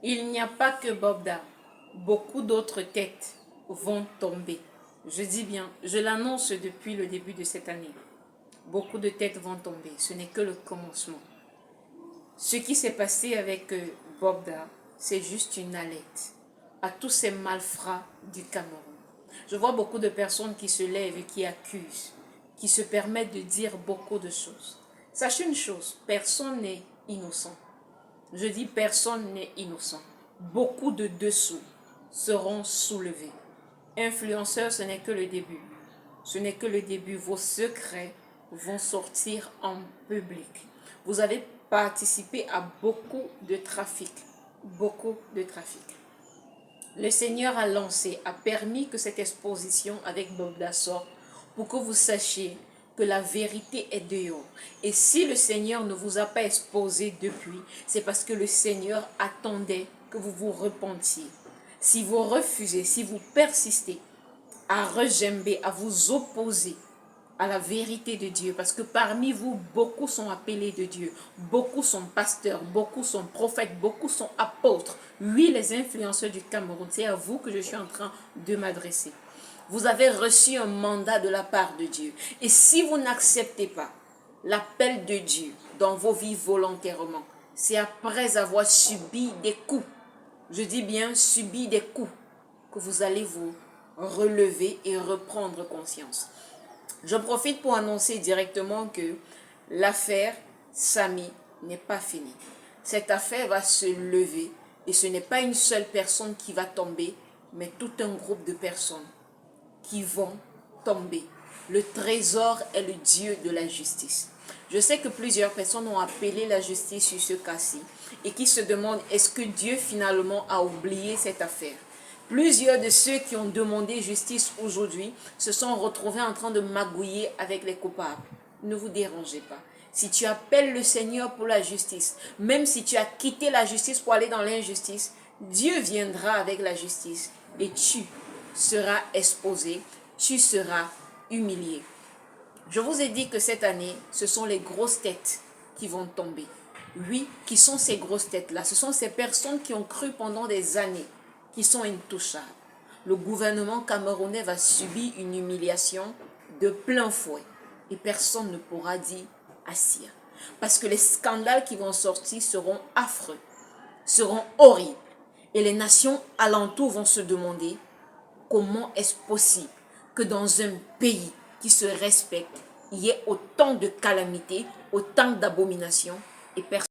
Il n'y a pas que Bobda. Beaucoup d'autres têtes vont tomber. Je dis bien, je l'annonce depuis le début de cette année. Beaucoup de têtes vont tomber. Ce n'est que le commencement. Ce qui s'est passé avec Bobda, c'est juste une alerte à tous ces malfrats du Cameroun. Je vois beaucoup de personnes qui se lèvent et qui accusent, qui se permettent de dire beaucoup de choses. Sachez une chose, personne n'est innocent. Je dis personne n'est innocent. Beaucoup de dessous seront soulevés. Influenceurs, ce n'est que le début. Ce n'est que le début. Vos secrets vont sortir en public. Vous avez participé à beaucoup de trafic. Beaucoup de trafic. Le Seigneur a lancé, a permis que cette exposition avec Bobda sorte pour que vous sachiez que la vérité est dehors. Et si le Seigneur ne vous a pas exposé depuis, c'est parce que le Seigneur attendait que vous vous repentiez. Si vous refusez, si vous persistez à regember, à vous opposer à la vérité de Dieu, parce que parmi vous, beaucoup sont appelés de Dieu, beaucoup sont pasteurs, beaucoup sont prophètes, beaucoup sont apôtres. Oui, les influenceurs du Cameroun, c'est à vous que je suis en train de m'adresser. Vous avez reçu un mandat de la part de Dieu. Et si vous n'acceptez pas l'appel de Dieu dans vos vies volontairement, c'est après avoir subi des coups, je dis bien subi des coups, que vous allez vous relever et reprendre conscience. Je profite pour annoncer directement que l'affaire Samy n'est pas finie. Cette affaire va se lever et ce n'est pas une seule personne qui va tomber, mais tout un groupe de personnes qui vont tomber. Le trésor est le Dieu de la justice. Je sais que plusieurs personnes ont appelé la justice sur ce cas-ci et qui se demandent est-ce que Dieu finalement a oublié cette affaire. Plusieurs de ceux qui ont demandé justice aujourd'hui se sont retrouvés en train de magouiller avec les coupables. Ne vous dérangez pas. Si tu appelles le Seigneur pour la justice, même si tu as quitté la justice pour aller dans l'injustice, Dieu viendra avec la justice et tu seras exposé, tu seras humilié. Je vous ai dit que cette année, ce sont les grosses têtes qui vont tomber. Oui, qui sont ces grosses têtes-là? Ce sont ces personnes qui ont cru pendant des années, qui sont intouchables. Le gouvernement camerounais va subir une humiliation de plein fouet et personne ne pourra dire assis. Parce que les scandales qui vont sortir seront affreux, seront horribles. Et les nations alentours vont se demander comment est-ce possible que dans un pays qui se respecte, il y ait autant de calamités, autant d'abominations et personne